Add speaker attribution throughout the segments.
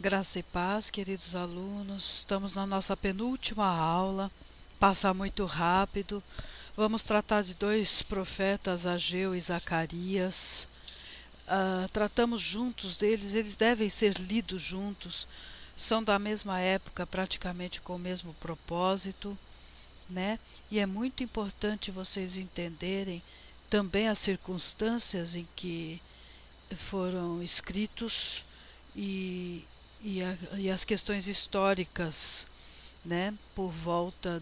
Speaker 1: Graça e paz, queridos alunos. Estamos na nossa penúltima aula. Passa muito rápido. Vamos tratar de dois profetas, Ageu e Zacarias. Tratamos juntos deles, eles devem ser lidos juntos. São da mesma época, praticamente com o mesmo propósito, né? E é muito importante vocês entenderem também as circunstâncias em que foram escritos e, e as questões históricas, né, por volta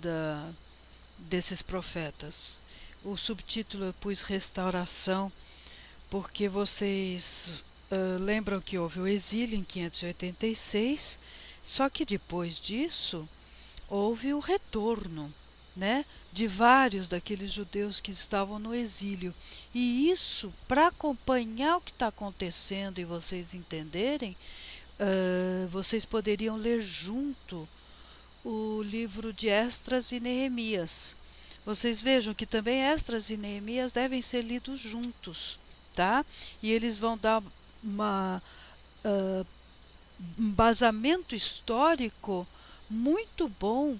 Speaker 1: desses profetas. O subtítulo eu pus Restauração, porque vocês lembram que houve o exílio em 586, só que depois disso houve o retorno, né, de vários daqueles judeus que estavam no exílio. E isso, para acompanhar o que está acontecendo e vocês entenderem, vocês poderiam ler junto o livro de Esdras e Neemias. Vocês vejam que também Esdras e Neemias devem ser lidos juntos, tá? E eles vão dar um embasamento histórico muito bom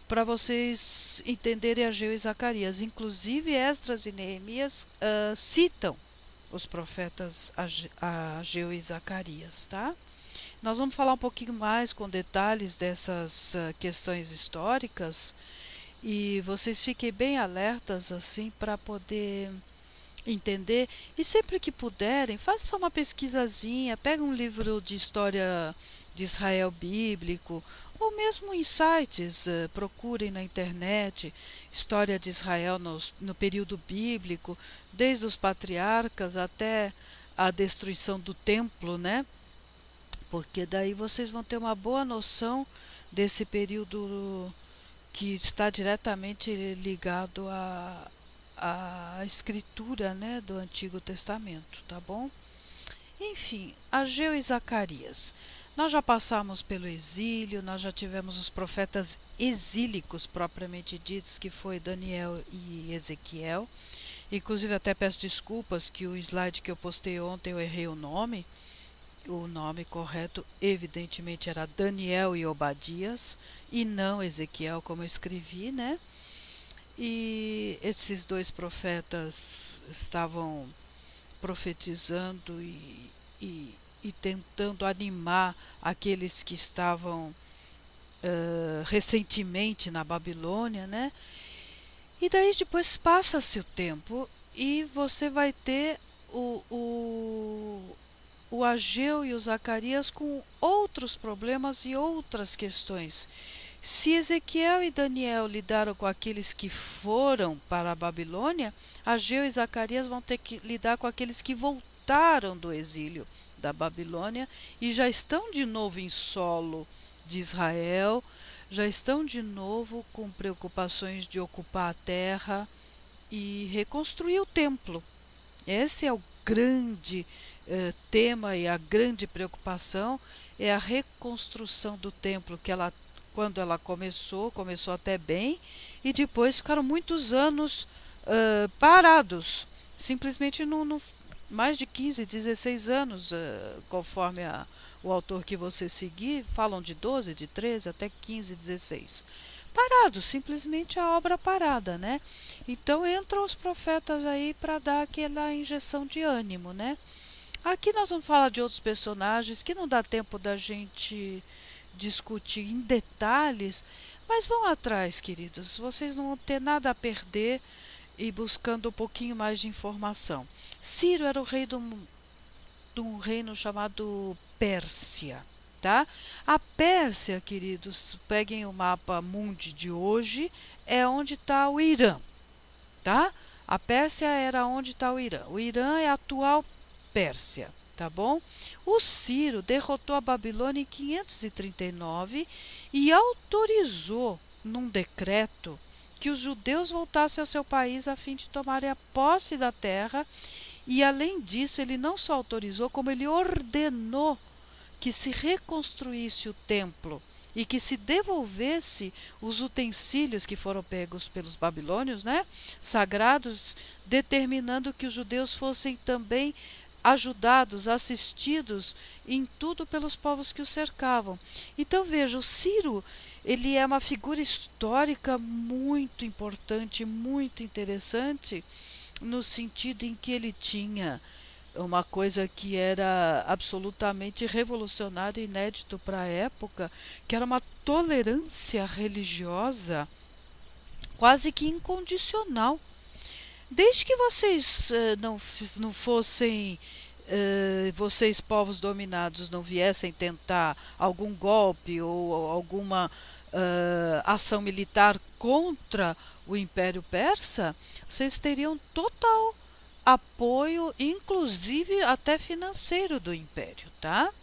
Speaker 1: para vocês entenderem Ageu e Zacarias. Inclusive, Esdras e Neemias citam os profetas Ageu e Zacarias, tá? Nós vamos falar um pouquinho mais com detalhes dessas questões históricas e vocês fiquem bem alertas assim para poder entender, e sempre que puderem, façam só uma pesquisazinha, pega um livro de história de Israel bíblico, ou mesmo em sites, procurem na internet história de Israel no período bíblico, desde os patriarcas até a destruição do templo, né? Porque daí vocês vão ter uma boa noção desse período que está diretamente ligado à escritura, né, do Antigo Testamento, tá bom? Enfim, Ageu e Zacarias. Nós já passamos pelo exílio, nós já tivemos os profetas exílicos propriamente ditos, que foi Daniel e Ezequiel. Inclusive até peço desculpas que o slide que eu postei ontem eu errei o nome. O nome correto evidentemente era Daniel e Obadias e não Ezequiel, como eu escrevi, né? E esses dois profetas estavam profetizando e tentando animar aqueles que estavam recentemente na Babilônia, né? E daí depois passa-se o tempo e você vai ter o Ageu e o Zacarias com outros problemas e outras questões. Se Ezequiel e Daniel lidaram com aqueles que foram para a Babilônia, Ageu e Zacarias vão ter que lidar com aqueles que voltaram do exílio da Babilônia e já estão de novo em solo de Israel, já estão de novo com preocupações de ocupar a terra e reconstruir o templo. Esse é o grande tema e a grande preocupação é a reconstrução do templo, que ela, quando ela começou até bem, e depois ficaram muitos anos parados, simplesmente mais de 15, 16 anos, conforme o autor que você seguir, falam de 12, de 13 até 15, 16. Parado, simplesmente a obra parada, né? Então entram os profetas aí para dar aquela injeção de ânimo, né? Aqui nós vamos falar de outros personagens que não dá tempo da gente discutir em detalhes, mas vão atrás, queridos, vocês não vão ter nada a perder e buscando um pouquinho mais de informação. Ciro era o rei de um reino chamado Pérsia, tá? A Pérsia, queridos, peguem o mapa mundi de hoje, é onde está o Irã, tá? A Pérsia era onde está o Irã. O Irã é a atual Pérsia, tá bom? O Ciro derrotou a Babilônia em 539 e autorizou, num decreto, que os judeus voltassem ao seu país a fim de tomarem a posse da terra. E além disso, ele não só autorizou, como ele ordenou que se reconstruísse o templo e que se devolvesse os utensílios que foram pegos pelos babilônios, né, sagrados, determinando que os judeus fossem também ajudados, assistidos em tudo pelos povos que o cercavam. Então veja, o Ciro, ele é uma figura histórica muito importante, muito interessante, no sentido em que ele tinha uma coisa que era absolutamente revolucionário e inédito para a época, que era uma tolerância religiosa quase que incondicional. Desde que vocês não fossem, vocês povos dominados não viessem tentar algum golpe ou alguma ação militar contra o Império Persa, vocês teriam total apoio, inclusive até financeiro do Império, tá?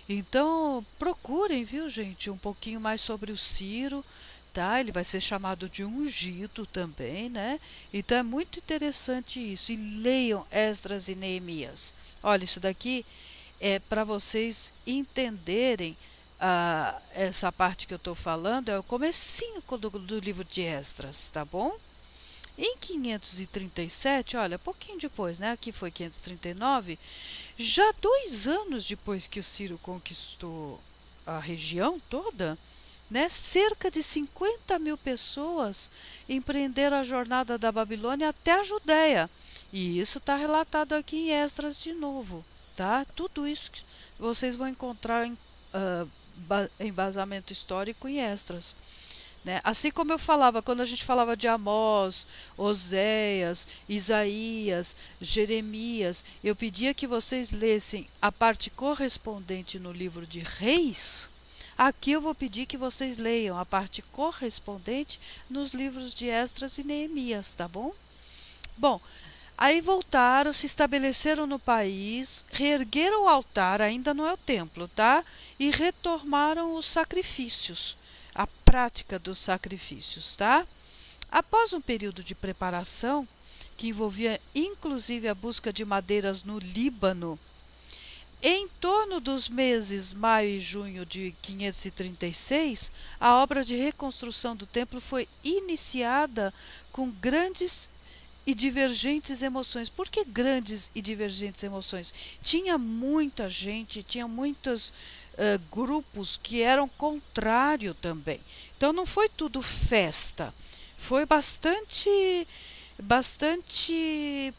Speaker 1: Então procurem, viu, gente, um pouquinho mais sobre o Ciro, tá? Ele vai ser chamado de ungido também, né? Então é muito interessante isso. E leiam Esdras e Neemias. Olha, isso daqui é para vocês entenderem essa parte que eu estou falando, é o comecinho do livro de Esdras, tá bom? Em 537, olha, pouquinho depois, né? Aqui foi 539, já 2 anos depois que o Ciro conquistou a região toda, né, cerca de 50.000 pessoas empreenderam a jornada da Babilônia até a Judéia. E isso está relatado aqui em Esdras de novo, tá? Tudo isso que vocês vão encontrar em embasamento histórico em Esdras. Né? Assim como eu falava, quando a gente falava de Amós, Oséias, Isaías, Jeremias, eu pedia que vocês lessem a parte correspondente no livro de Reis. Aqui eu vou pedir que vocês leiam a parte correspondente nos livros de Esdras e Neemias, tá bom? Bom, aí voltaram, se estabeleceram no país, reergueram o altar, ainda não é o templo, tá? E retomaram os sacrifícios, a prática dos sacrifícios, tá? Após um período de preparação, que envolvia inclusive a busca de madeiras no Líbano, em torno dos meses maio e junho de 536, a obra de reconstrução do templo foi iniciada com grandes e divergentes emoções. Por que grandes e divergentes emoções? Tinha muita gente, tinha muitos grupos que eram contrários também. Então não foi tudo festa, foi bastante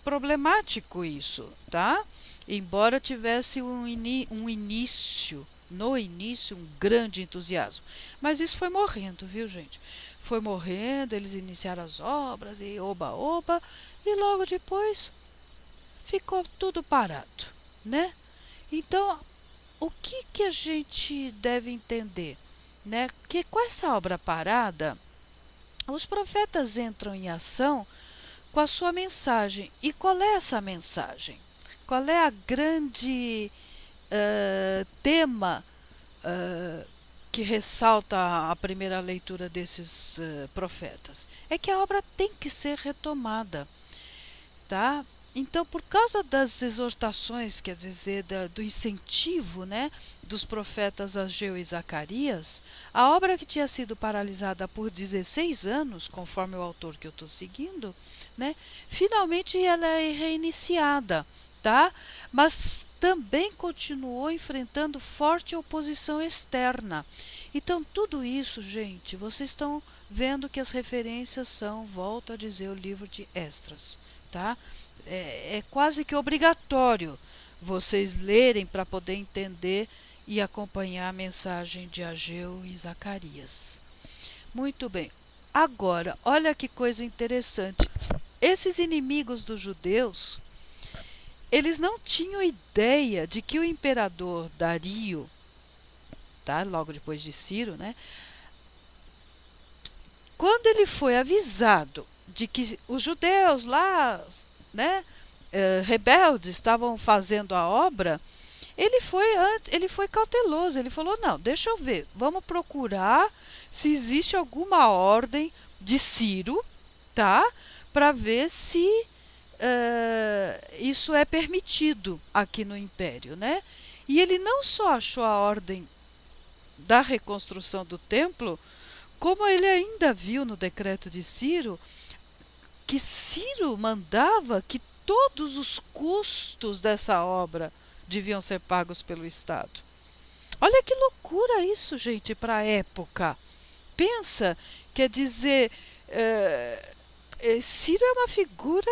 Speaker 1: problemático isso, tá? Embora tivesse no início um grande entusiasmo. Mas isso foi morrendo, viu, gente? Foi morrendo, eles iniciaram as obras e oba-oba, e logo depois ficou tudo parado, né? Então, o que a gente deve entender? Né? Que com essa obra parada, os profetas entram em ação com a sua mensagem. E qual é essa mensagem? Qual é a grande tema que ressalta a primeira leitura desses profetas? É que a obra tem que ser retomada, tá? Então, por causa das exortações, quer dizer, do incentivo, né, dos profetas Ageu e Zacarias, a obra que tinha sido paralisada por 16 anos, conforme o autor que eu estou seguindo, né, finalmente ela é reiniciada, tá? Mas também continuou enfrentando forte oposição externa. Então, tudo isso, gente, vocês estão vendo que as referências são, volto a dizer, o livro de Esdras, tá? É quase que obrigatório vocês lerem para poder entender e acompanhar a mensagem de Ageu e Zacarias. Muito bem. Agora, olha que coisa interessante. Esses inimigos dos judeus, eles não tinham ideia de que o imperador Dario, tá, logo depois de Ciro, né, quando ele foi avisado de que os judeus lá, né, rebeldes estavam fazendo a obra, ele foi cauteloso, ele falou, não, deixa eu ver, vamos procurar se existe alguma ordem de Ciro, tá, para ver se isso é permitido aqui no Império, né? E ele não só achou a ordem da reconstrução do templo, como ele ainda viu no decreto de Ciro que Ciro mandava que todos os custos dessa obra deviam ser pagos pelo Estado. Olha que loucura isso, gente, para a época. Pensa, quer dizer, Ciro é uma figura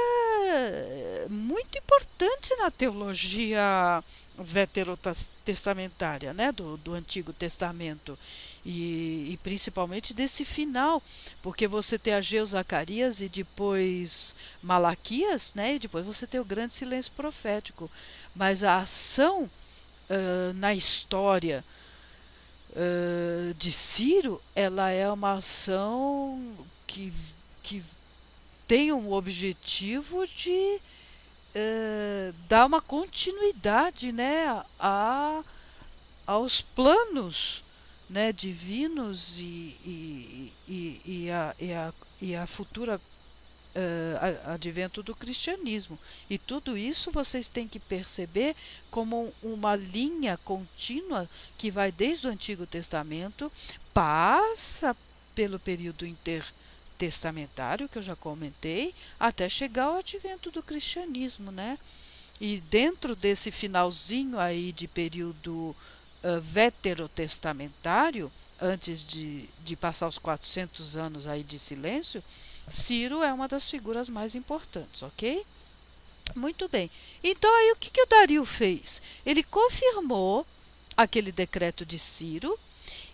Speaker 1: muito importante na teologia veterotestamentária, né, do Antigo Testamento, e principalmente desse final, porque você tem Ageu, Zacarias e depois Malaquias, né, e depois você tem o grande silêncio profético, mas a ação na história de Ciro, ela é uma ação que tem um objetivo de dar uma continuidade, né, aos planos, né, divinos e a futura advento do cristianismo. E tudo isso vocês têm que perceber como uma linha contínua que vai desde o Antigo Testamento, passa pelo período intertestamentário, que eu já comentei, até chegar ao advento do cristianismo, né? E dentro desse finalzinho aí de período veterotestamentário, antes de passar os 400 anos aí de silêncio, Ciro é uma das figuras mais importantes, ok? Muito bem. Então aí o que o Dario fez? Ele confirmou aquele decreto de Ciro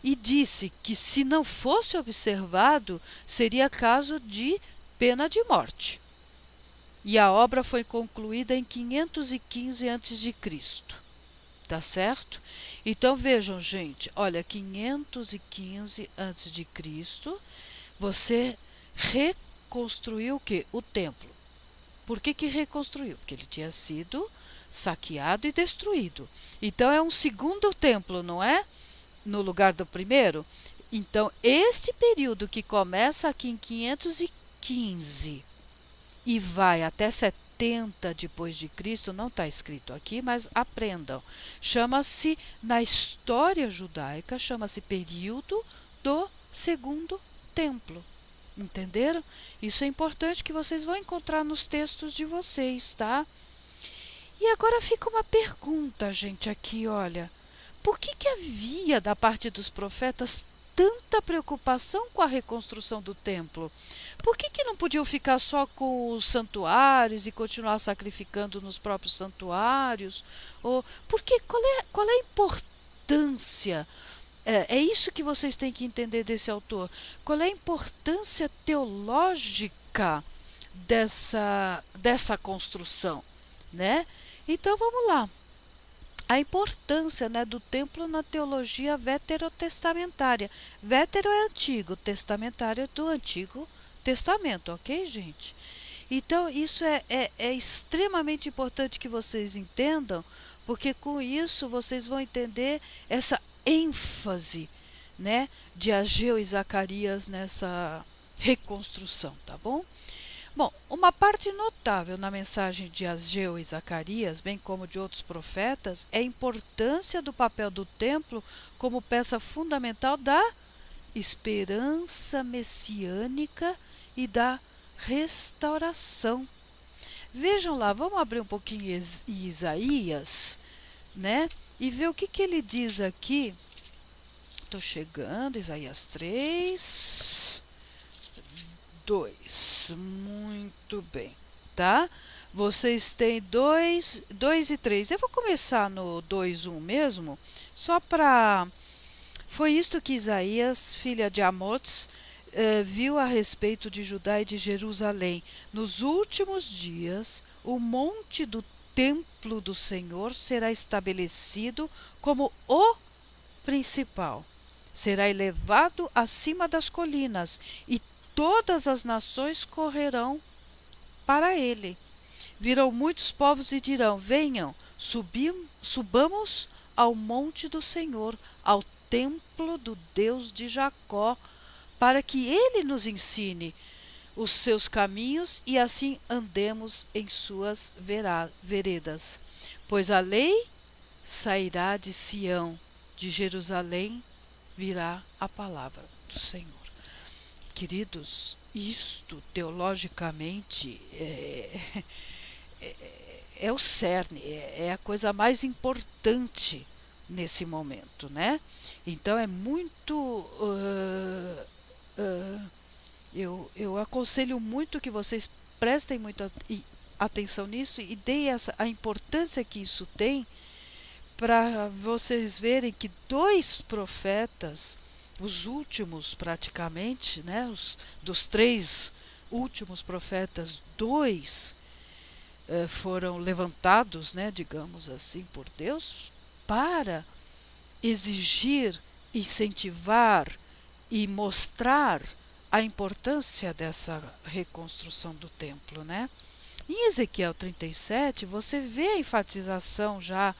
Speaker 1: e disse que, se não fosse observado, seria caso de pena de morte. E a obra foi concluída em 515 a.C. Tá certo? Então vejam, gente, olha, 515 a.C., você reconstruiu o quê? O templo. Por que reconstruiu? Porque ele tinha sido saqueado e destruído. Então é um segundo templo, não é? No lugar do primeiro. Então, este período que começa aqui em 515 e vai até 70 depois de Cristo, não está escrito aqui, mas aprendam. Chama-se, na história judaica, chama-se período do segundo templo. Entenderam? Isso é importante, que vocês vão encontrar nos textos de vocês, tá? E agora fica uma pergunta, gente, aqui, olha. Por que havia da parte dos profetas tanta preocupação com a reconstrução do templo? Por que não podiam ficar só com os santuários e continuar sacrificando nos próprios santuários? Qual é a importância? É isso que vocês têm que entender desse autor. Qual é a importância teológica dessa construção, né? Então vamos lá. A importância, né, do templo na teologia veterotestamentária. Vétero é antigo, testamentário é do Antigo Testamento, ok, gente? Então isso é extremamente importante que vocês entendam, porque com isso vocês vão entender essa ênfase, né, de Ageu e Zacarias nessa reconstrução, tá bom? Bom, uma parte notável na mensagem de Ageu e Zacarias, bem como de outros profetas, é a importância do papel do templo como peça fundamental da esperança messiânica e da restauração. Vejam lá, vamos abrir um pouquinho Isaías, né? E ver o que ele diz aqui. Estou chegando, Isaías 3, 2. Muito bem, tá? Vocês têm 2 e 3. Eu vou começar no 2:1 mesmo, só para... Foi isto que Isaías, filha de Amoz, viu a respeito de Judá e de Jerusalém. Nos últimos dias, o monte do templo do Senhor será estabelecido como o principal. Será elevado acima das colinas, e todas as nações correrão para ele. Virão muitos povos e dirão: venham, subamos ao monte do Senhor, ao templo do Deus de Jacó, para que ele nos ensine os seus caminhos e assim andemos em suas veredas. Pois a lei sairá de Sião, de Jerusalém virá a palavra do Senhor. Queridos, isto teologicamente é o cerne, é a coisa mais importante nesse momento, né? Então é muito eu aconselho muito que vocês prestem muita atenção nisso e deem a importância que isso tem, para vocês verem que dois profetas, os últimos praticamente, né, dos três últimos profetas, dois foram levantados, né, digamos assim, por Deus, para exigir, incentivar e mostrar a importância dessa reconstrução do templo, né? Em Ezequiel 37, você vê a enfatização já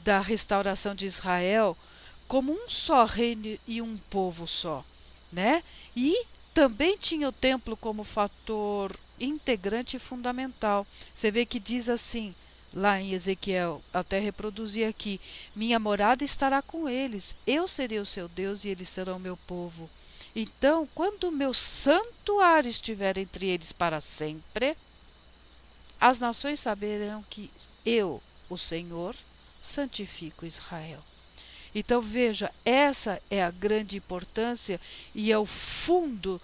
Speaker 1: da restauração de Israel como um só reino e um povo só, né? E também tinha o templo como fator integrante e fundamental. Você vê que diz assim, lá em Ezequiel, até reproduzir aqui: minha morada estará com eles, eu serei o seu Deus e eles serão o meu povo. Então, quando o meu santuário estiver entre eles para sempre, as nações saberão que eu, o Senhor, santifico Israel. Então veja, essa é a grande importância e é o fundo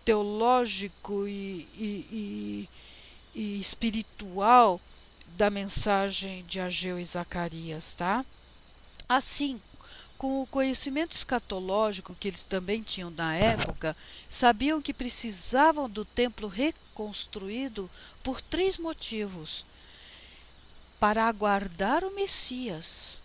Speaker 1: teológico e espiritual da mensagem de Ageu e Zacarias, tá? Assim, com o conhecimento escatológico que eles também tinham na época, sabiam que precisavam do templo reconstruído por três motivos: para aguardar o Messias,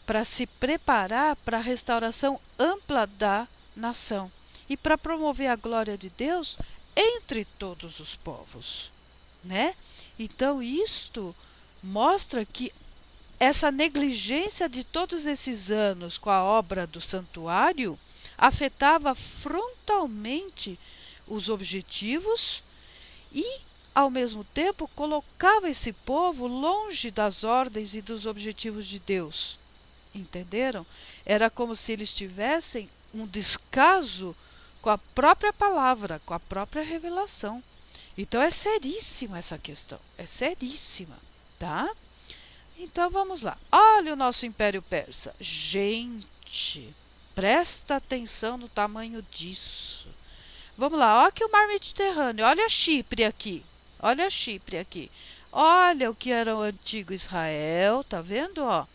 Speaker 1: para se preparar para a restauração ampla da nação e para promover a glória de Deus entre todos os povos, né? Então isto mostra que essa negligência de todos esses anos com a obra do santuário afetava frontalmente os objetivos e, ao mesmo tempo, colocava esse povo longe das ordens e dos objetivos de Deus. Entenderam? Era como se eles tivessem um descaso com a própria palavra, com a própria revelação. Então é seríssima essa questão, é seríssima, tá? Então vamos lá. Olha o nosso Império Persa. Gente, presta atenção no tamanho disso. Vamos lá, olha aqui o Mar Mediterrâneo, olha a Chipre aqui. Olha a Chipre aqui. Olha o que era o antigo Israel, tá vendo, ó?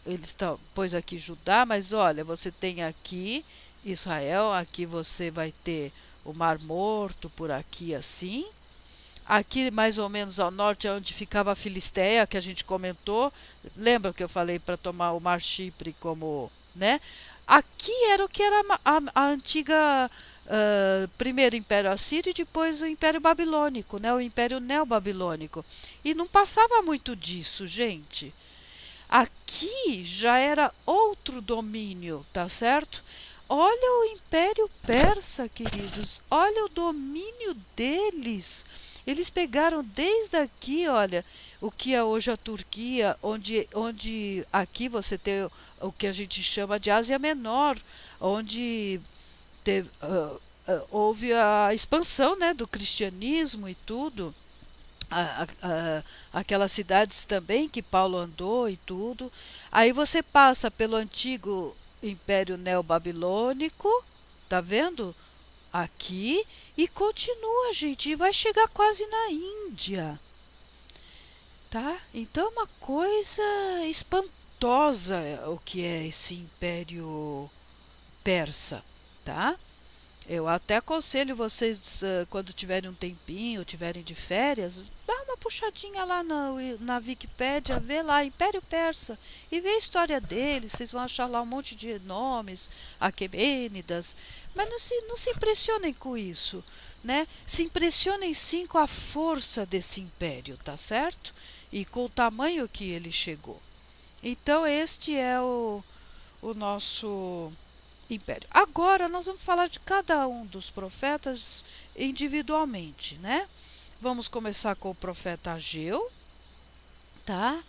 Speaker 1: Eles pôs aqui Judá, mas olha, você tem aqui Israel, aqui você vai ter o Mar Morto por aqui assim. Aqui mais ou menos ao norte é onde ficava a Filisteia, que a gente comentou. Lembra que eu falei para tomar o Mar Chipre como, né? Aqui era o que era a antiga primeiro Império Assírio e depois o Império Babilônico, né? O Império Neobabilônico. E não passava muito disso, gente. Aqui já era outro domínio, tá certo? Olha o Império Persa, queridos, olha o domínio deles. Eles pegaram desde aqui, olha, o que é hoje a Turquia, onde aqui você tem o que a gente chama de Ásia Menor, onde houve a expansão, né, do cristianismo e tudo. Aquelas cidades também que Paulo andou e tudo. Aí você passa pelo antigo Império Neobabilônico, tá vendo? Aqui, e continua, gente, e vai chegar quase na Índia, tá? Então é uma coisa espantosa o que é esse Império Persa, tá? Eu até aconselho vocês, quando tiverem um tempinho, tiverem de férias, dá uma puxadinha lá na Wikipédia, vê lá Império Persa e vê a história deles. Vocês vão achar lá um monte de nomes, Aquemênidas, mas não se impressionem com isso, né? Se impressionem sim com a força desse império, tá certo? E com o tamanho que ele chegou. Então este é o nosso império. Agora nós vamos falar de cada um dos profetas individualmente, né? Vamos começar com o profeta Ageu, tá?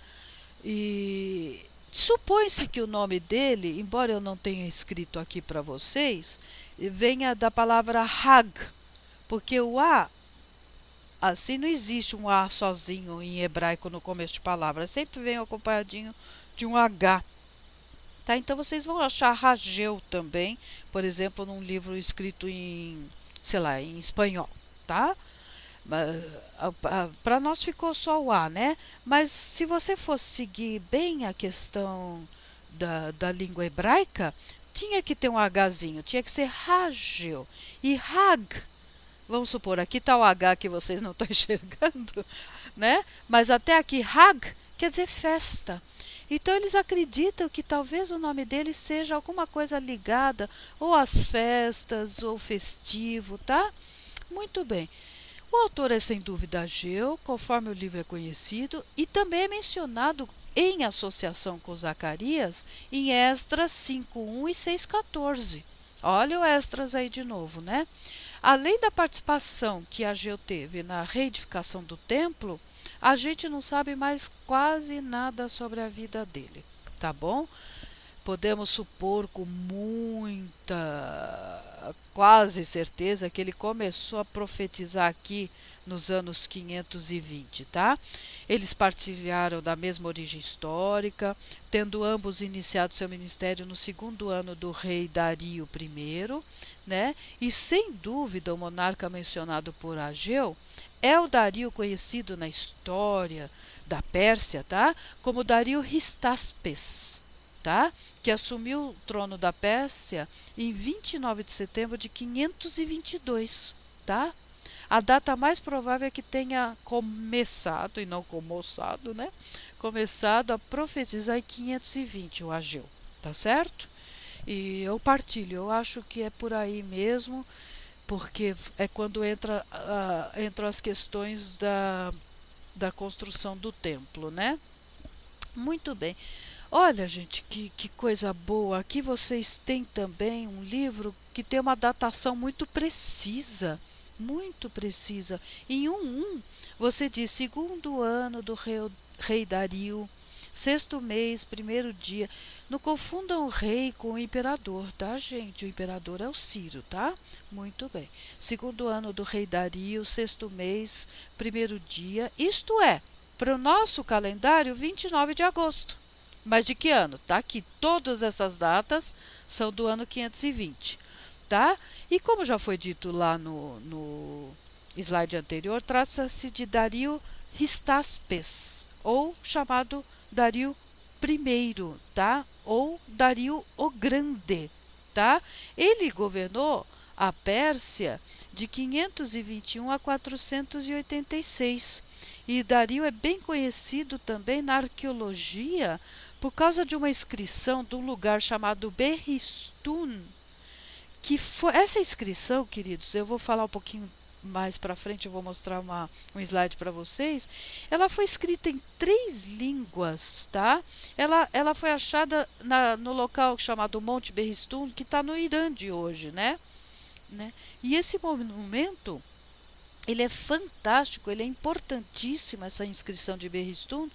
Speaker 1: E supõe-se que o nome dele, embora eu não tenha escrito aqui para vocês, venha da palavra Hag, porque o assim não existe um A sozinho em hebraico no começo de palavra, sempre vem acompanhadinho de um H. Tá? Então vocês vão achar Rageu também, por exemplo, num livro escrito em, sei lá, em espanhol, tá? Para nós ficou só o A, né? Mas se você fosse seguir bem a questão da língua hebraica, tinha que ter um Hzinho, tinha que ser Rageu. E Hag, vamos supor, aqui está o H que vocês não estão enxergando, né? Mas até aqui, Hag quer dizer festa. Então eles acreditam que talvez o nome dele seja alguma coisa ligada ou às festas ou festivo, tá? Muito bem. O autor é sem dúvida Ageu, conforme o livro é conhecido, e também é mencionado em associação com Zacarias em Esdras 5:1 e 6:14. Olha o Esdras aí de novo, né? Além da participação que Ageu teve na reedificação do templo, a gente não sabe mais quase nada sobre a vida dele, tá bom? Podemos supor com muita quase certeza que ele começou a profetizar aqui nos anos 520, tá? Eles partilharam da mesma origem histórica, tendo ambos iniciado seu ministério no segundo ano do rei Dario I, né? E sem dúvida o monarca mencionado por Ageu é o Dario conhecido na história da Pérsia, tá? Como Dario Histaspes, tá? Que assumiu o trono da Pérsia em 29 de setembro de 522, tá? A data mais provável é que tenha começado, e não começado, né? Começado a profetizar em 520, o Ageu, tá certo? E eu partilho, eu acho que é por aí mesmo, porque é quando entram as questões da construção do templo, né? Muito bem. Olha, gente, que coisa boa. Aqui vocês têm também um livro que tem uma datação muito precisa. Muito precisa. Em 1:1, você diz segundo ano do rei Dario, sexto mês, primeiro dia. Não confundam o rei com o imperador, tá, gente? O imperador é o Ciro, tá? Muito bem. Segundo ano do rei Dario, sexto mês, primeiro dia. Isto é, para o nosso calendário, 29 de agosto. Mas de que ano? Tá aqui. Todas essas datas são do ano 520, tá? E como já foi dito lá no slide anterior, trata-se de Dario Histaspes, ou chamado Dario I, tá? Ou Dario o Grande, tá? Ele governou a Pérsia de 521 a 486. E Dario é bem conhecido também na arqueologia por causa de uma inscrição de um lugar chamado Berristun, que foi essa inscrição, queridos, eu vou falar um pouquinho mais para frente, eu vou mostrar um slide para vocês. Ela foi escrita em 3 línguas, tá? Ela foi achada no local chamado Monte Berristun, que está no Irã de hoje, né? E esse monumento, ele é fantástico, ele é importantíssimo, essa inscrição de Berristun,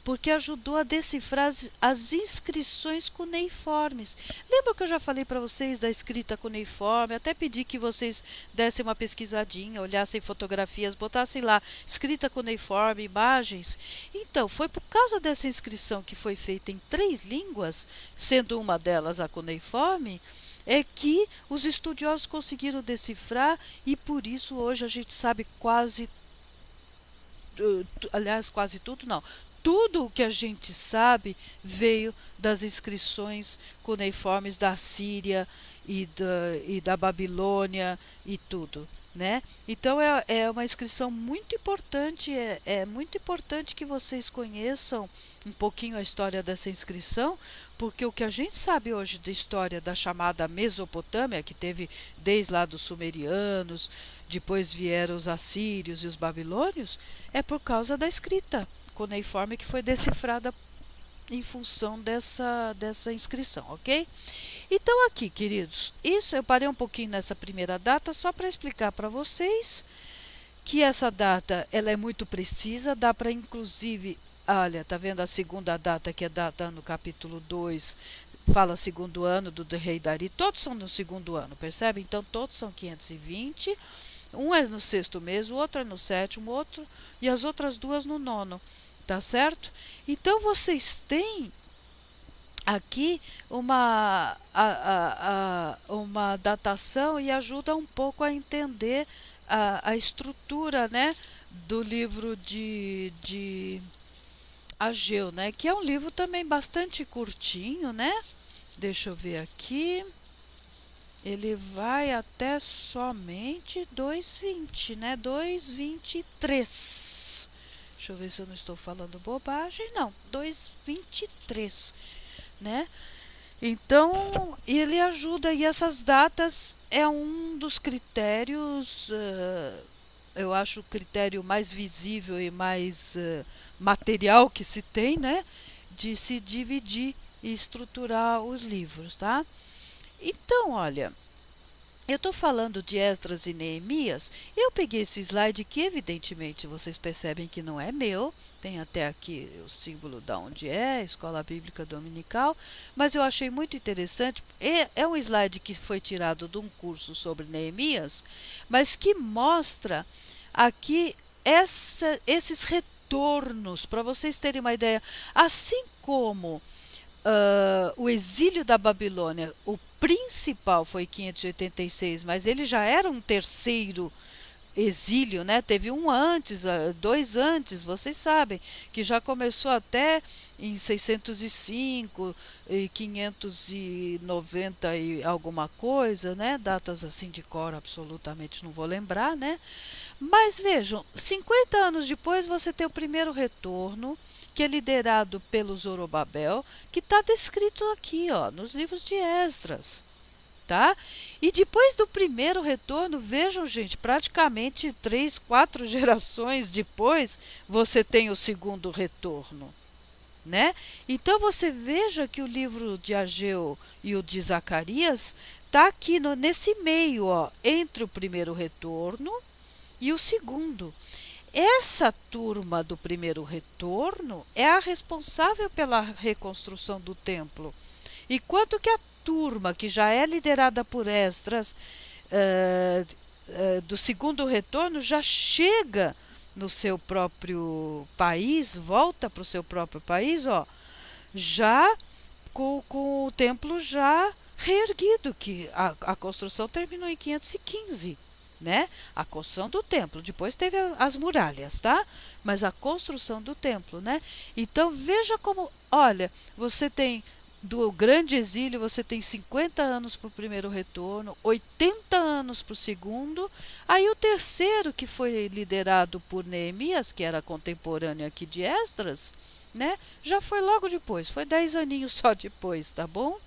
Speaker 1: porque ajudou a decifrar as inscrições cuneiformes. Lembra que eu já falei para vocês da escrita cuneiforme? Até pedi que vocês dessem uma pesquisadinha, olhassem fotografias, botassem lá escrita cuneiforme, imagens. Então, foi por causa dessa inscrição que foi feita em 3 línguas, sendo uma delas a cuneiforme, é que os estudiosos conseguiram decifrar, e por isso hoje a gente sabe quase tudo não. Tudo o que a gente sabe veio das inscrições cuneiformes da Síria e da Babilônia e tudo, né? Então é uma inscrição muito importante, é muito importante que vocês conheçam um pouquinho a história dessa inscrição, porque o que a gente sabe hoje da história da chamada Mesopotâmia, que teve desde lá dos sumerianos, depois vieram os assírios e os babilônios, é por causa da escrita cuneiforme que foi decifrada em função dessa inscrição, ok? Então aqui, queridos, isso eu parei um pouquinho nessa primeira data só para explicar para vocês que essa data ela é muito precisa, dá para inclusive, olha, tá vendo a segunda data, que é data no capítulo 2, fala segundo ano do rei Dari, todos são no segundo ano, percebe? Então todos são 520. Um é no sexto mês, o outro é no sétimo, outro e as outras duas no nono, tá certo? Então vocês têm aqui uma datação e ajuda um pouco a entender a estrutura, né, do livro de Ageu, né, que é um livro também bastante curtinho, né? Deixa eu ver aqui. Ele vai até somente 2:20, né? 2:23. Deixa eu ver se eu não estou falando bobagem. Não, 2:23, né? Então, ele ajuda, e essas datas é um dos critérios, eu acho o critério mais visível e mais material que se tem, né? De se dividir e estruturar os livros, tá? Então, olha, eu estou falando de Esdras e Neemias. Eu peguei esse slide que, evidentemente, vocês percebem que não é meu. Tem até aqui o símbolo da onde é, Escola Bíblica Dominical. Mas eu achei muito interessante. É um slide que foi tirado de um curso sobre Neemias, mas que mostra aqui esses retornos, para vocês terem uma ideia. Assim como o exílio da Babilônia, o principal foi 586, mas ele já era um terceiro exílio, né? Teve um antes, dois antes, vocês sabem, que já começou até em 605 e 590 e alguma coisa, né? Datas assim de cor absolutamente não vou lembrar, né? Mas vejam, 50 anos depois você tem o primeiro retorno, que é liderado pelo Zorobabel, que está descrito aqui, ó, nos livros de Esdras. Tá? E depois do primeiro retorno, vejam, gente, praticamente 3, 4 gerações depois, você tem o segundo retorno, né? Então você veja que o livro de Ageu e o de Zacarias está aqui nesse meio, ó, entre o primeiro retorno e o segundo. Essa turma do primeiro retorno é a responsável pela reconstrução do templo, enquanto que a turma que já é liderada por Esdras, do segundo retorno, já chega no seu próprio país, volta para o seu próprio país, ó, já com o templo já reerguido, que a construção terminou em 515. Né? A construção do templo, depois teve as muralhas, tá? Mas a construção do templo, né? Então veja como, olha, você tem do grande exílio, você tem 50 anos para o primeiro retorno, 80 anos para o segundo, aí o terceiro, que foi liderado por Neemias, que era contemporâneo aqui de Esdras, né? Já foi logo depois, foi 10 aninhos só depois, tá bom?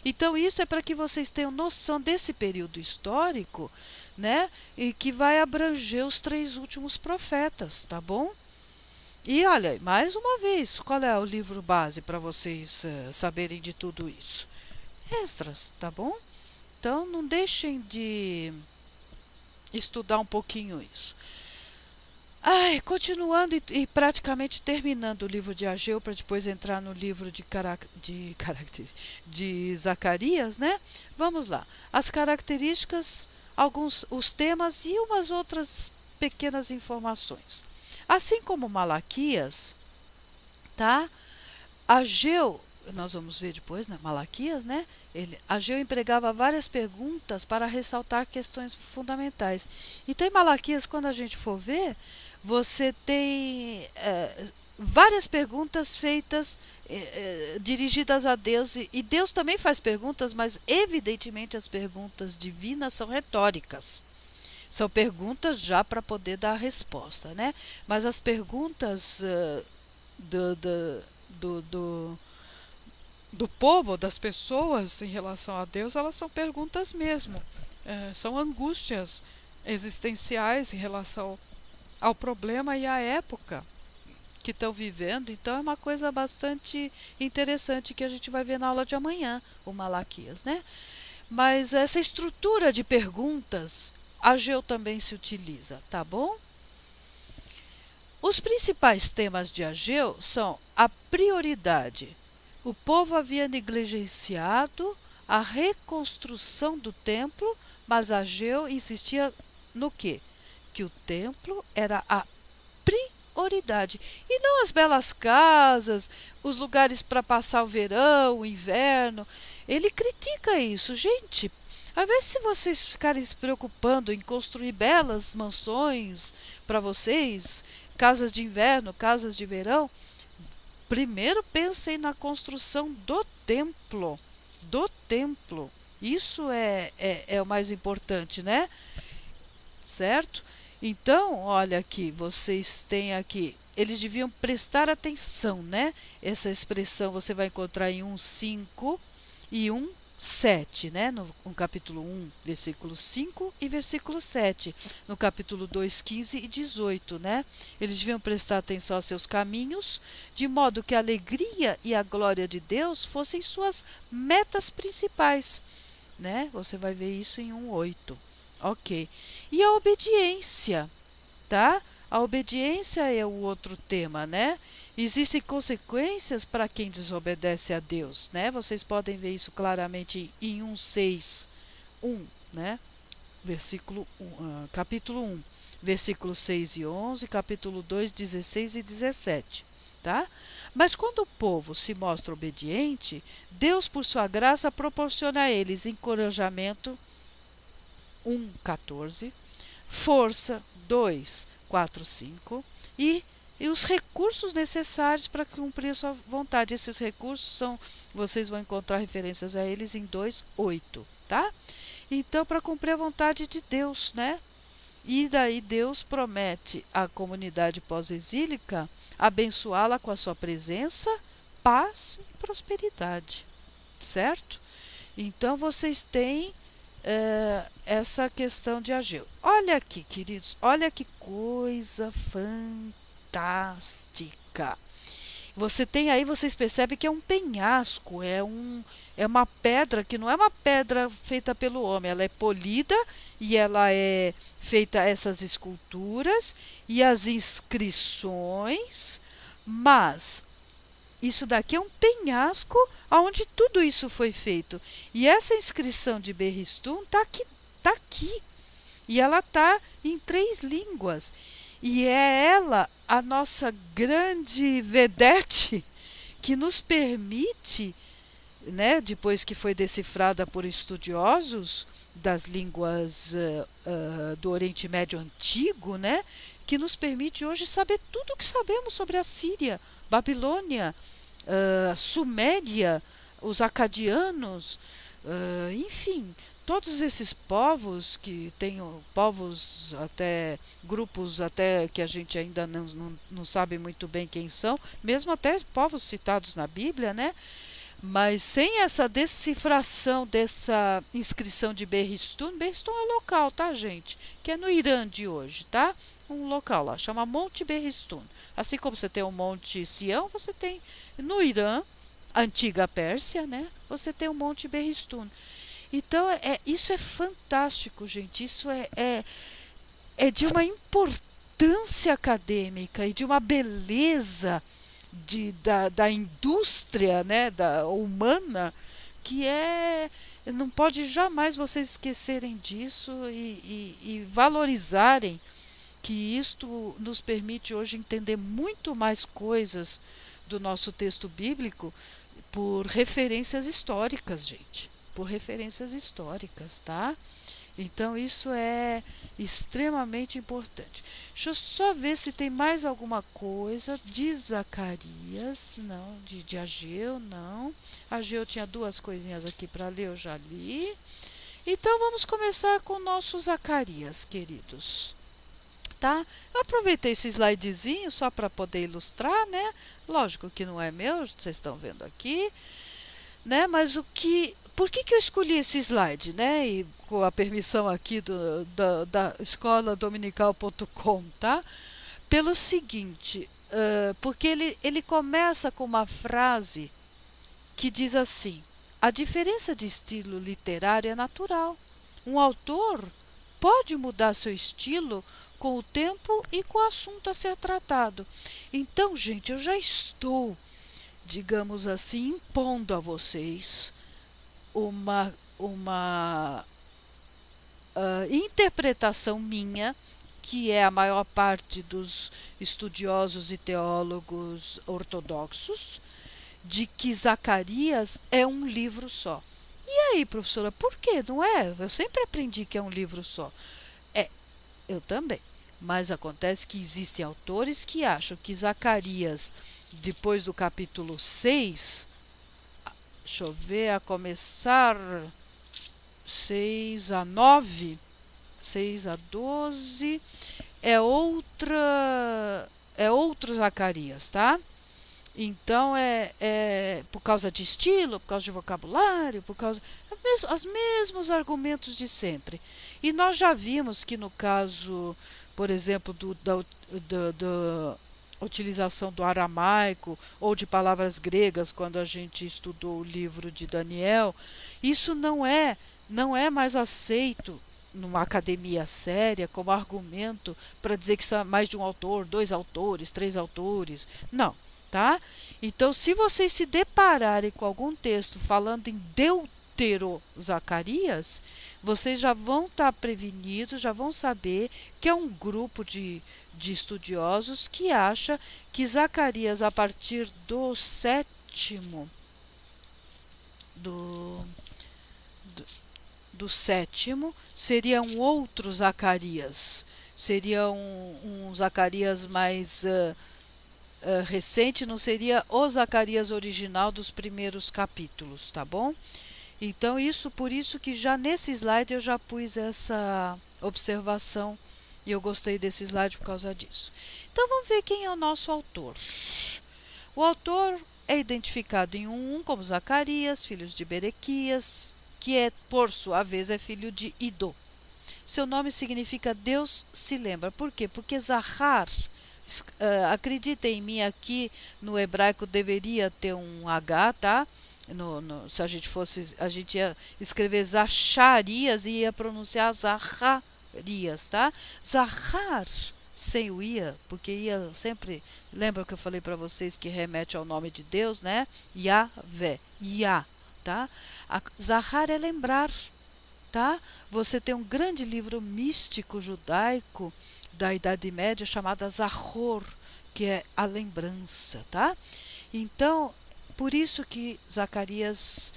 Speaker 1: Então isso é para que vocês tenham noção desse período histórico, né? E que vai abranger os 3 últimos profetas, tá bom? E olha, mais uma vez, qual é o livro base para vocês saberem de tudo isso? Esdras, tá bom? Então não deixem de estudar um pouquinho isso. Ai, continuando e praticamente terminando o livro de Ageu, para depois entrar no livro de Zacarias, né? Vamos lá. As características, os temas e umas outras pequenas informações. Assim como Malaquias, tá? Ageu, nós vamos ver depois, né? Malaquias, né? Ageu empregava várias perguntas para ressaltar questões fundamentais. Então, em Malaquias, quando a gente for ver, você tem várias perguntas feitas, dirigidas a Deus, e Deus também faz perguntas, mas evidentemente as perguntas divinas são retóricas. São perguntas já para poder dar a resposta, né? Mas as perguntas do povo, das pessoas em relação a Deus, elas são perguntas mesmo. São angústias existenciais em relação ao problema e à época que estão vivendo. Então é uma coisa bastante interessante que a gente vai ver na aula de amanhã, o Malaquias, né? Mas essa estrutura de perguntas, Ageu também se utiliza, tá bom? Os principais temas de Ageu são a prioridade. O povo havia negligenciado a reconstrução do templo, mas Ageu insistia no quê? que o templo era a prioridade, e não as belas casas, os lugares para passar o verão, o inverno. Ele critica isso. Gente, ao invés de vocês ficarem se preocupando em construir belas mansões para vocês, casas de inverno, casas de verão, primeiro pensem na construção do templo. Do templo. Isso é o mais importante, né? Certo? Então, olha aqui, vocês têm aqui, eles deviam prestar atenção, né? Essa expressão você vai encontrar em 1:5 e 1:7, né? No capítulo 1, versículo 5 e versículo 7. No capítulo 2, 15 e 18, né? Eles deviam prestar atenção aos seus caminhos, de modo que a alegria e a glória de Deus fossem suas metas principais, né? Você vai ver isso em 1:8. Ok. E a obediência, tá? A obediência é o outro tema, né? Existem consequências para quem desobedece a Deus, né? Vocês podem ver isso claramente em 1:6, né? Capítulo 1, versículos 6 e 11, capítulo 2, 16 e 17, tá? Mas quando o povo se mostra obediente, Deus, por sua graça, proporciona a eles encorajamento, 1:14, força, 2:4, 5, e os recursos necessários para cumprir a sua vontade. Esses recursos vocês vão encontrar referências a eles em 2:8, tá? Então, para cumprir a vontade de Deus, né? E daí Deus promete à comunidade pós-exílica abençoá-la com a sua presença, paz e prosperidade, certo? Então, vocês têm essa questão de Ageu. Olha aqui, queridos, olha que coisa fantástica. Você tem aí, vocês percebem que é um penhasco, é uma pedra que não é uma pedra feita pelo homem, ela é polida e ela é feita essas esculturas e as inscrições, mas isso daqui é um penhasco onde tudo isso foi feito. E essa inscrição de Berristum está aqui, tá aqui. E ela está em 3 línguas. E é ela a nossa grande vedete que nos permite, né, depois que foi decifrada por estudiosos das línguas do Oriente Médio Antigo, né, que nos permite hoje saber tudo o que sabemos sobre a Síria, Babilônia, Suméria, os acadianos, enfim, todos esses povos que têm povos até grupos até que a gente ainda não sabe muito bem quem são, mesmo até povos citados na Bíblia, né? Mas sem essa decifração dessa inscrição de Berristum, Berristum é local, tá, gente? Que é no Irã de hoje, tá? Um local lá, chama Monte Berristum. Assim como você tem o Monte Sião, você tem no Irã, antiga Pérsia, né? Você tem o Monte Berristum. Então, isso é fantástico, gente. Isso é de uma importância acadêmica e de uma beleza da indústria, né, humana, que não pode jamais vocês esquecerem disso e valorizarem que isto nos permite hoje entender muito mais coisas do nosso texto bíblico por referências históricas, gente. Por referências históricas, tá? Então, isso é extremamente importante. Deixa eu só ver se tem mais alguma coisa de Zacarias. Não, de Ageu, não. Ageu tinha 2 coisinhas aqui para ler, eu já li. Então, vamos começar com o nosso Zacarias, queridos. Tá? Eu aproveitei esse slidezinho só para poder ilustrar, né? Lógico que não é meu, vocês estão vendo aqui, né? Mas por que eu escolhi esse slide, né? E com a permissão aqui da escoladominical.com, tá? Pelo seguinte, porque ele começa com uma frase que diz assim: a diferença de estilo literário é natural. Um autor pode mudar seu estilo com o tempo e com o assunto a ser tratado. Então, gente, eu já estou, digamos assim, impondo a vocês uma interpretação minha que é a maior parte dos estudiosos e teólogos ortodoxos, de que Zacarias é um livro só. E aí, professora, por que não é? Eu sempre aprendi que é um livro só. É, eu também. Mas acontece que existem autores que acham que Zacarias, depois do capítulo 6, deixa eu ver, a começar 6 a 9, 6 a 12, é outro Zacarias, tá? Então é por causa de estilo, por causa de vocabulário, por causa os mesmos argumentos de sempre. E nós já vimos que no caso, por exemplo, da utilização do aramaico ou de palavras gregas, quando a gente estudou o livro de Daniel, isso não é mais aceito numa academia séria como argumento para dizer que são mais de um autor, dois autores, três autores. Não, tá? Então, se vocês se depararem com algum texto falando em Deutero-Zacarias, vocês já vão estar prevenidos, já vão saber que é um grupo de estudiosos que acha que Zacarias, a partir do sétimo, do, do sétimo, seria um outro Zacarias. Seria um Zacarias mais recente, não seria o Zacarias original dos primeiros capítulos, tá bom? Então, por isso que já nesse slide eu já pus essa observação e eu gostei desse slide por causa disso. Então, vamos ver quem é o nosso autor. O autor é identificado em 1 como Zacarias, filho de Berequias, que por sua vez, é filho de Idô. Seu nome significa Deus se lembra. Por quê? Porque Zahar, acreditem em mim, aqui no hebraico deveria ter um H, tá? Se a gente ia escrever Zacharias e ia pronunciar Zacharias, tá? Zahar, sem o ia, porque ia sempre, lembra que eu falei para vocês que remete ao nome de Deus, né? Yahvé, Yah, tá? Zahar é lembrar, tá? Você tem um grande livro místico judaico da Idade Média chamada Zahor, que é a lembrança, tá? Então, por isso que Zacarias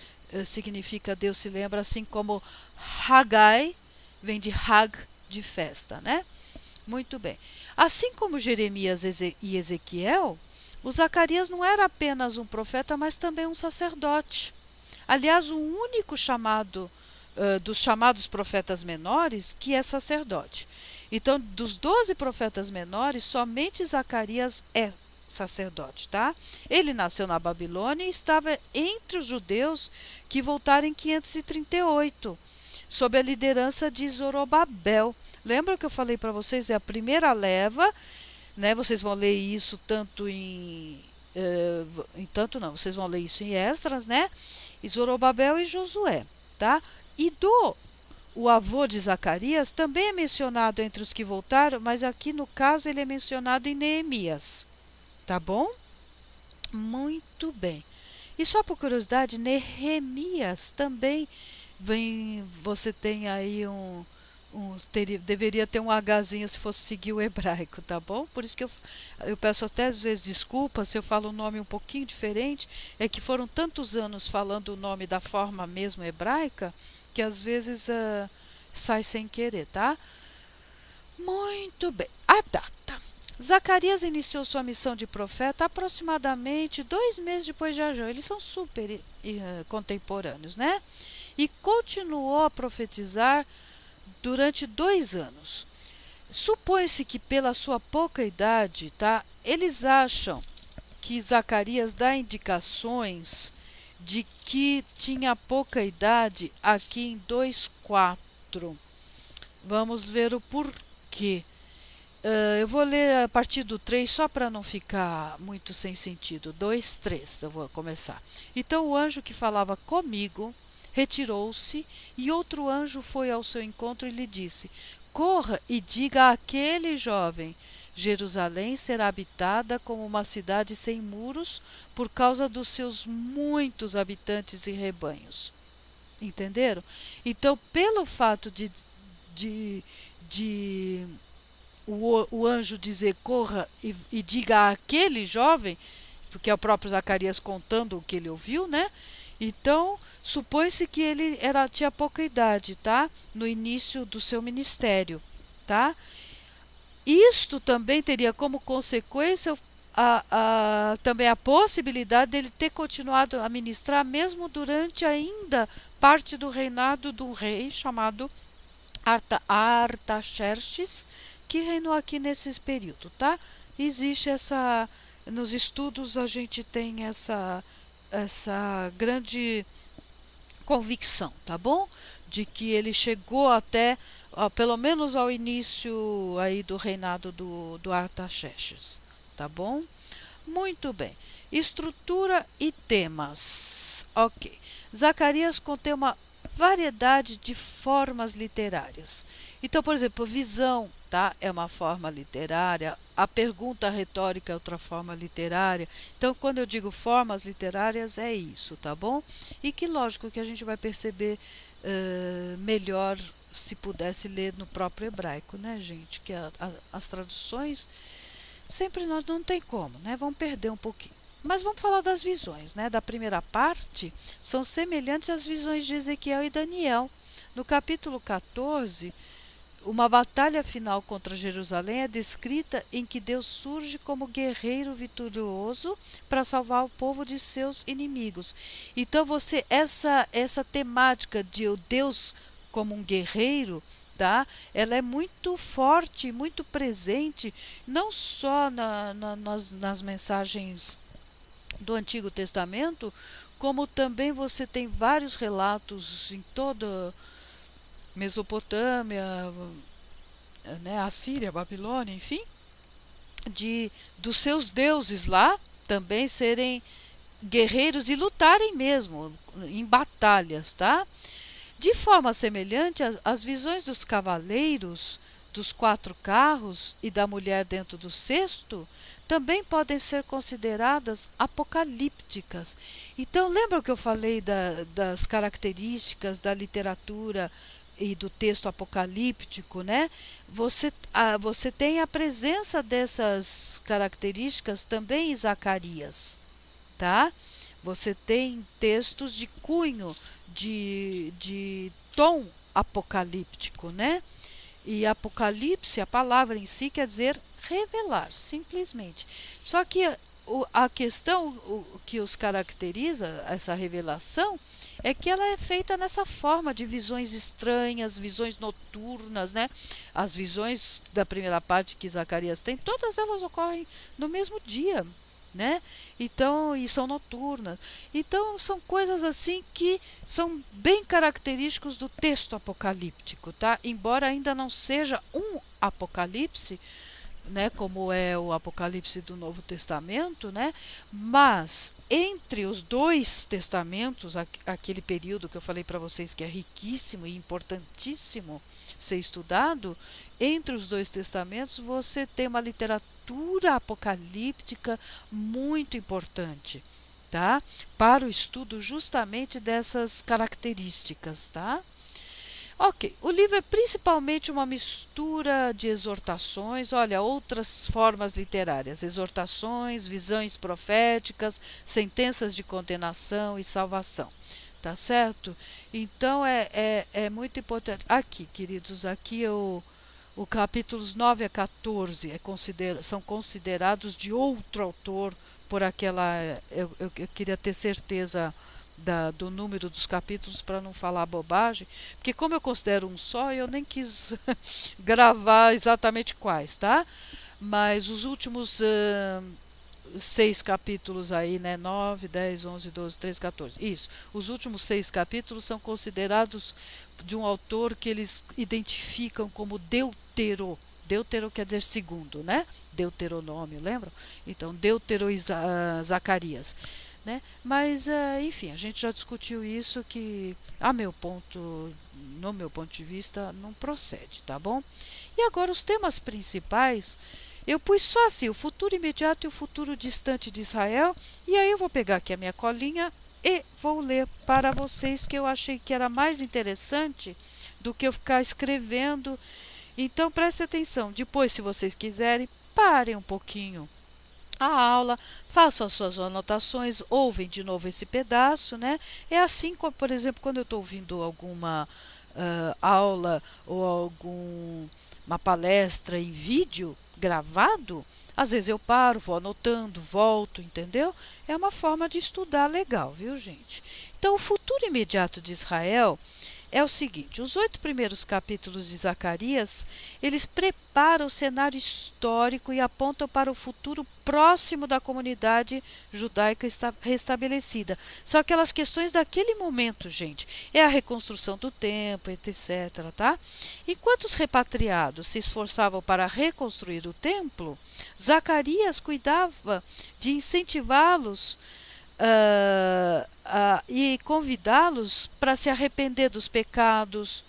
Speaker 1: significa Deus se lembra, assim como Hagai vem de Hag, de festa, né? Muito bem. Assim como Jeremias e Ezequiel, o Zacarias não era apenas um profeta, mas também um sacerdote. Aliás, o único dos chamados profetas menores que é sacerdote. Então, dos 12 profetas menores, somente Zacarias é sacerdote, tá? Ele nasceu na Babilônia e estava entre os judeus que voltaram em 538, sob a liderança de Zorobabel. Lembra que eu falei para vocês? É a primeira leva, né? Vocês vão ler isso vocês vão ler isso em Esdras, né? E Zorobabel e Josué, tá? O avô de Zacarias também é mencionado entre os que voltaram, mas aqui no caso ele é mencionado em Neemias. Tá bom? Muito bem. E só por curiosidade, Neemias também você tem aí deveria ter um Hzinho se fosse seguir o hebraico, tá bom? Por isso que eu peço até às vezes desculpa se eu falo um nome um pouquinho diferente, é que foram tantos anos falando o nome da forma mesmo hebraica, que às vezes sai sem querer, tá? Muito bem. A data. Zacarias iniciou sua missão de profeta aproximadamente 2 meses depois de Ageu. Eles são super contemporâneos, né? E continuou a profetizar durante 2 anos. Supõe-se que pela sua pouca idade, tá? Eles acham que Zacarias dá indicações de que tinha pouca idade aqui em 2:4. Vamos ver o porquê. Eu vou ler a partir do 3 só para não ficar muito sem sentido. 2:3, eu vou começar. Então o anjo que falava comigo retirou-se e outro anjo foi ao seu encontro e lhe disse: corra e diga àquele jovem: Jerusalém será habitada como uma cidade sem muros por causa dos seus muitos habitantes e rebanhos. Entenderam? Então, pelo fato de o anjo dizer corra e diga àquele jovem, porque é o próprio Zacarias contando o que ele ouviu, né? Então, supõe-se que ele tinha pouca idade, tá? No início do seu ministério, tá? Isto também teria como consequência também a possibilidade dele ter continuado a ministrar mesmo durante ainda parte do reinado do rei chamado Artaxerxes, que reinou aqui nesse período, tá? Existe nos estudos a gente tem essa grande convicção, tá bom? De que ele chegou até, pelo menos ao início aí do reinado do Artaxerxes, tá bom? Muito bem. Estrutura e temas. Ok. Zacarias contém uma variedade de formas literárias. Então, por exemplo, visão, tá? É uma forma literária. A pergunta retórica é outra forma literária. Então, quando eu digo formas literárias, é isso, tá bom? E que, lógico, que a gente vai perceber melhor se pudesse ler no próprio hebraico, né, gente? Que as traduções sempre nós não tem como, né? Vamos perder um pouquinho. Mas vamos falar das visões, né? Da primeira parte, são semelhantes às visões de Ezequiel e Daniel. No capítulo 14, uma batalha final contra Jerusalém é descrita em que Deus surge como guerreiro vitorioso para salvar o povo de seus inimigos. Então essa temática de Deus como um guerreiro, tá? Ela é muito forte, muito presente, não só nas mensagens do Antigo Testamento, como também você tem vários relatos em toda Mesopotâmia, né, Assíria, Babilônia, enfim, dos seus deuses lá também serem guerreiros e lutarem mesmo em batalhas, tá? De forma semelhante, as visões dos cavaleiros, dos 4 carros e da mulher dentro do cesto também podem ser consideradas apocalípticas. Então, lembra que eu falei das características da literatura e do texto apocalíptico, né? Você tem a presença dessas características também em Zacarias, tá? Você tem textos de cunho, de tom apocalíptico, né? E Apocalipse, a palavra em si quer dizer revelar, simplesmente. Só que a questão que os caracteriza, essa revelação, é que ela é feita nessa forma de visões estranhas, visões noturnas, né? As visões da primeira parte que Zacarias tem, todas elas ocorrem no mesmo dia, né? Então, e são noturnas. Então, são coisas assim que são bem característicos do texto apocalíptico, tá? Embora ainda não seja um apocalipse, né, como é o Apocalipse do Novo Testamento, né? Mas entre os 2 testamentos, aquele período que eu falei para vocês que é riquíssimo e importantíssimo ser estudado, entre os 2 testamentos você tem uma literatura apocalíptica muito importante, tá? Para o estudo justamente dessas características, tá? Ok, o livro é principalmente uma mistura de exortações, olha, outras formas literárias, exortações, visões proféticas, sentenças de condenação e salvação, tá certo? Então é muito importante. Aqui, queridos, aqui o capítulos 9 a 14 são considerados de outro autor por aquela. Eu queria ter certeza do número dos capítulos para não falar bobagem, porque como eu considero um só, eu nem quis gravar exatamente quais, tá? Mas os últimos 6 capítulos aí, né? 9, 10, 11, 12, 13, 14. Isso. Os últimos 6 capítulos são considerados de um autor que eles identificam como Deutero. Deutero quer dizer segundo, né? Deuteronômio, lembram? Então, Zacarias. Né? Mas, enfim, a gente já discutiu isso que, no meu ponto de vista, não procede, tá bom? E agora os temas principais, eu pus só assim, o futuro imediato e o futuro distante de Israel, e aí eu vou pegar aqui a minha colinha e vou ler para vocês, que eu achei que era mais interessante do que eu ficar escrevendo Então preste atenção. Depois, se vocês quiserem, parem um pouquinho a aula, façam as suas anotações, ouvem de novo esse pedaço, né? É assim, como, por exemplo, quando eu estou ouvindo alguma aula ou alguma palestra em vídeo gravado, às vezes eu paro, vou anotando, volto, entendeu? É uma forma de estudar legal, viu, gente? Então, o futuro imediato de Israel é o seguinte: os 8 primeiros capítulos de Zacarias, eles preparam o cenário histórico e apontam para o futuro próximo da comunidade judaica restabelecida. São aquelas questões daquele momento, gente. É a reconstrução do templo, etc. Tá? Enquanto os repatriados se esforçavam para reconstruir o templo, Zacarias cuidava de incentivá-los e convidá-los para se arrepender dos pecados,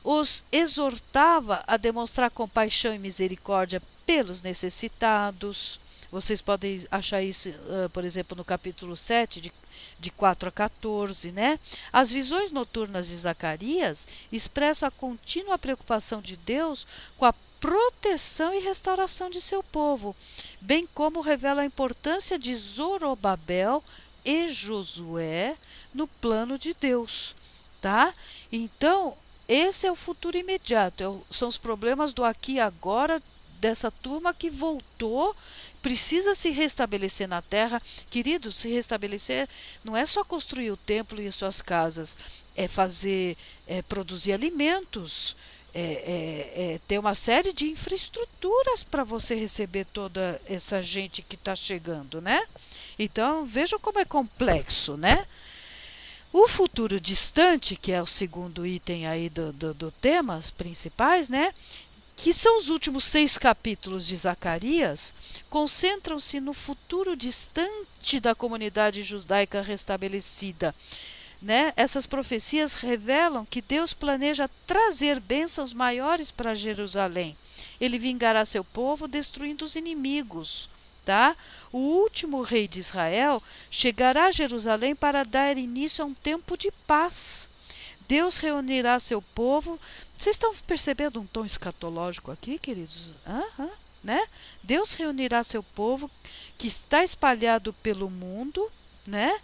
Speaker 1: os exortava a demonstrar compaixão e misericórdia pelos necessitados. Vocês podem achar isso, por exemplo, no capítulo 7, de 4 a 14, né? As visões noturnas de Zacarias expressam a contínua preocupação de Deus com a proteção e restauração de seu povo, bem como revela a importância de Zorobabel e Josué no plano de Deus, tá? Então, esse é o futuro imediato, são os problemas do aqui e agora dessa turma que voltou, precisa se restabelecer na terra. Queridos, se restabelecer não é só construir o templo e as suas casas, é fazer, produzir alimentos, ter uma série de infraestruturas para você receber toda essa gente que está chegando, né? Então, vejam como é complexo, né? O futuro distante, que é o segundo item aí do temas principais, né? Que são os últimos 6 capítulos de Zacarias, concentram-se no futuro distante da comunidade judaica restabelecida. Né? Essas profecias revelam que Deus planeja trazer bênçãos maiores para Jerusalém. Ele vingará seu povo destruindo os inimigos. Tá? O último rei de Israel chegará a Jerusalém para dar início a um tempo de paz. Deus reunirá seu povo. Vocês estão percebendo um tom escatológico aqui, queridos? Né? Deus reunirá seu povo que está espalhado pelo mundo, né?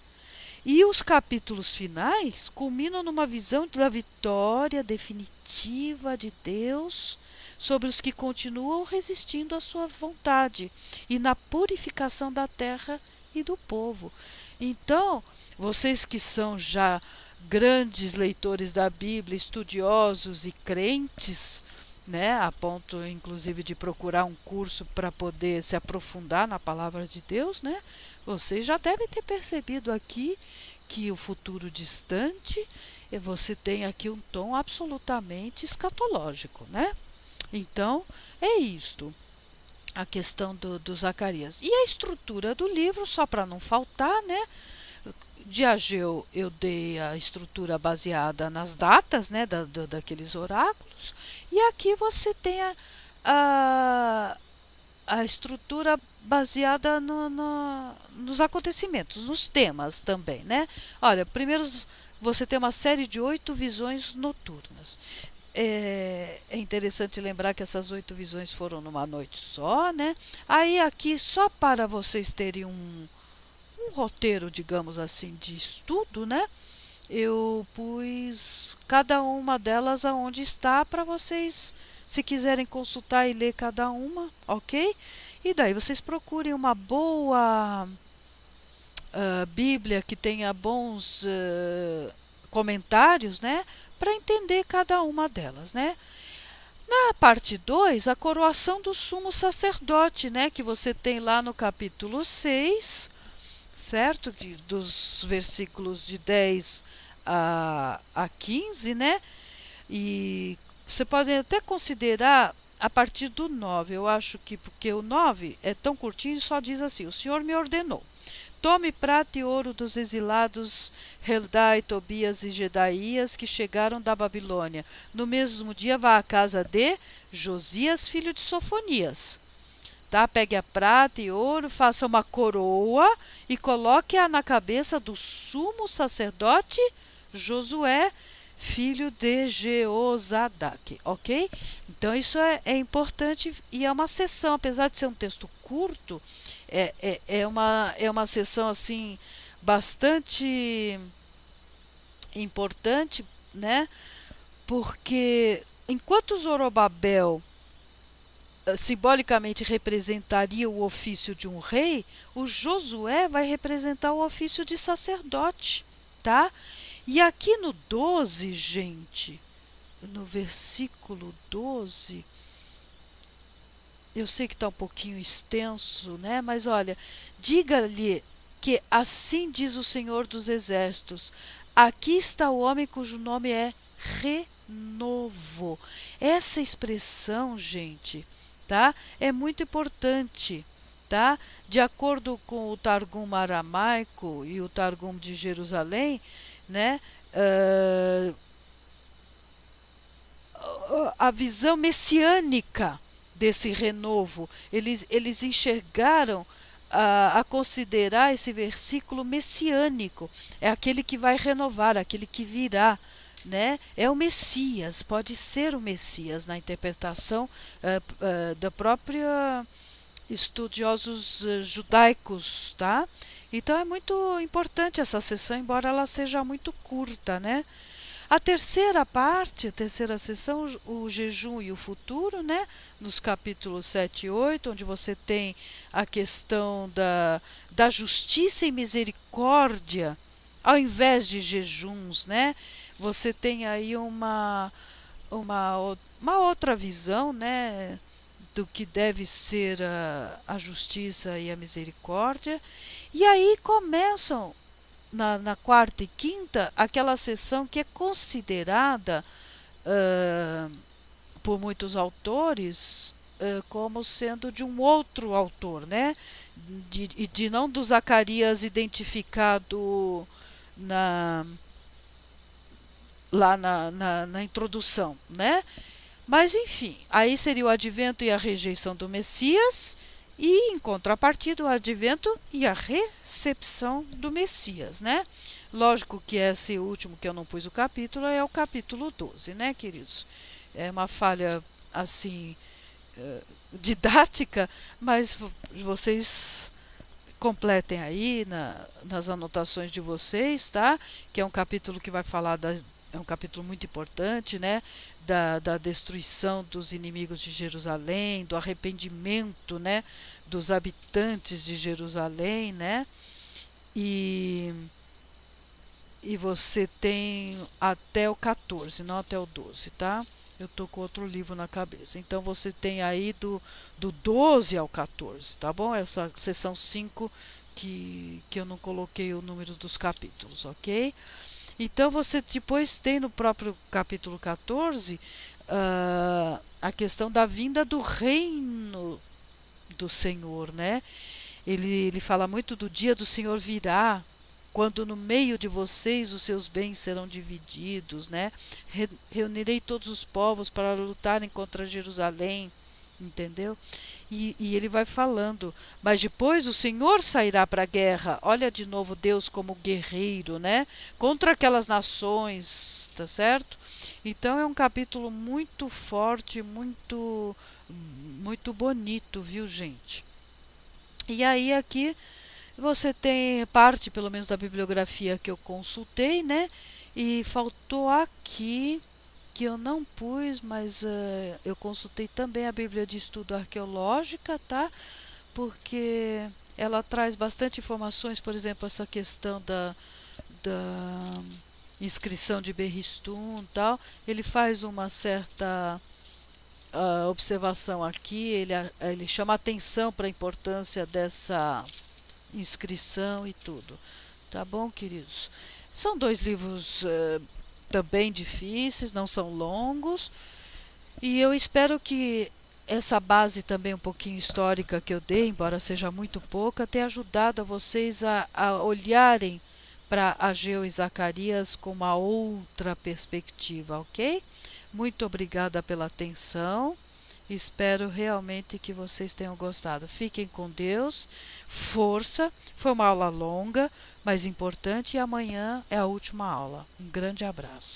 Speaker 1: E os capítulos finais culminam numa visão da vitória definitiva de Deus sobre os que continuam resistindo à sua vontade e na purificação da terra e do povo. Então, vocês que são já grandes leitores da Bíblia, estudiosos e crentes, né, a ponto inclusive de procurar um curso para poder se aprofundar na palavra de Deus, né? Vocês já devem ter percebido aqui que o futuro distante, você tem aqui um tom absolutamente escatológico, né? Então, é isto, a questão do Zacarias. E a estrutura do livro, só para não faltar, né? De Ageu eu dei a estrutura baseada nas datas, né, daqueles oráculos, e aqui você tem a estrutura baseada nos acontecimentos, nos temas também, né? Olha, primeiro você tem uma série de 8 visões noturnas. É interessante lembrar que essas 8 visões foram numa noite só, né? Aí aqui, só para vocês terem um roteiro, digamos assim, de estudo, né? Eu pus cada uma delas aonde está para vocês, se quiserem consultar e ler cada uma, ok? E daí vocês procurem uma boa Bíblia que tenha bons comentários, né? Para entender cada uma delas, né? Na parte 2, a coroação do sumo sacerdote, né? Que você tem lá no capítulo 6, certo? Dos versículos de 10 a 15, né? E você pode até considerar a partir do 9. Eu acho que porque o 9 é tão curtinho, só diz assim: o Senhor me ordenou: tome prata e ouro dos exilados Heldai, Tobias e Gedaías que chegaram da Babilônia. No mesmo dia vá à casa de Josias, filho de Sofonias. Tá? Pegue a prata e ouro, faça uma coroa e coloque-a na cabeça do sumo sacerdote Josué, filho de Jeozadak, ok? Então isso é importante e é uma sessão, apesar de ser um texto curto, é uma sessão assim bastante importante, né? Porque enquanto Zorobabel simbolicamente representaria o ofício de um rei, o Josué vai representar o ofício de sacerdote, tá? E aqui no 12, gente, no versículo 12, eu sei que está um pouquinho extenso, né? Mas olha, diga-lhe que assim diz o Senhor dos Exércitos: aqui está o homem cujo nome é renovo. Essa expressão, gente, tá? É muito importante, tá? De acordo com o Targum aramaico e o Targum de Jerusalém, né? A visão messiânica desse renovo, eles enxergaram a considerar esse versículo messiânico, é aquele que vai renovar, aquele que virá, né? É o Messias, pode ser o Messias na interpretação da própria estudiosos judaicos, tá? Então é muito importante essa sessão, embora ela seja muito curta, né? A terceira parte, a terceira sessão, o jejum e o futuro, né? Nos capítulos 7 e 8, onde você tem a questão da justiça e misericórdia, ao invés de jejuns, né? Você tem aí uma outra visão, né? Do que deve ser a justiça e a misericórdia. E aí começam na quarta e quinta, aquela sessão que é considerada por muitos autores como sendo de um outro autor, né? De não do Zacarias identificado lá na introdução, né? Mas enfim, aí seria o advento e a rejeição do Messias, e em contrapartida o advento e a recepção do Messias, né? Lógico que esse último que eu não pus o capítulo é o capítulo 12, né, queridos? É uma falha assim didática, mas vocês completem aí nas anotações de vocês, tá? Que é um capítulo que vai falar é um capítulo muito importante, né? Da destruição dos inimigos de Jerusalém, do arrependimento, né? Dos habitantes de Jerusalém, né? E você tem até o 14, não até o 12, tá? Eu tô com outro livro na cabeça. Então você tem aí do 12 ao 14, tá bom? Essa seção 5 que eu não coloquei o número dos capítulos, ok? Então você depois tem no próprio capítulo 14 a questão da vinda do reino do Senhor, né? Ele fala muito do dia do Senhor virá, quando no meio de vocês os seus bens serão divididos, né? Reunirei todos os povos para lutarem contra Jerusalém, entendeu? E ele vai falando, mas depois o Senhor sairá para a guerra. Olha de novo Deus como guerreiro, né? Contra aquelas nações, tá certo? Então é um capítulo muito forte, muito bonito, viu, gente? E aí aqui você tem parte, pelo menos, da bibliografia que eu consultei, né? E faltou aqui, que eu não pus, mas eu consultei também a Bíblia de Estudo Arqueológica, tá? Porque ela traz bastante informações, por exemplo, essa questão da inscrição de Berristum e tal. Ele faz uma certa observação aqui, ele chama atenção para a importância dessa inscrição e tudo. Tá bom, queridos? São dois livros também difíceis, não são longos, e eu espero que essa base também um pouquinho histórica que eu dei, embora seja muito pouca, tenha ajudado a vocês a olharem para Ageu e Zacarias com uma outra perspectiva, ok? Muito obrigada pela atenção. Espero realmente que vocês tenham gostado. Fiquem com Deus, força. Foi uma aula longa, mas importante, e amanhã é a última aula. Um grande abraço.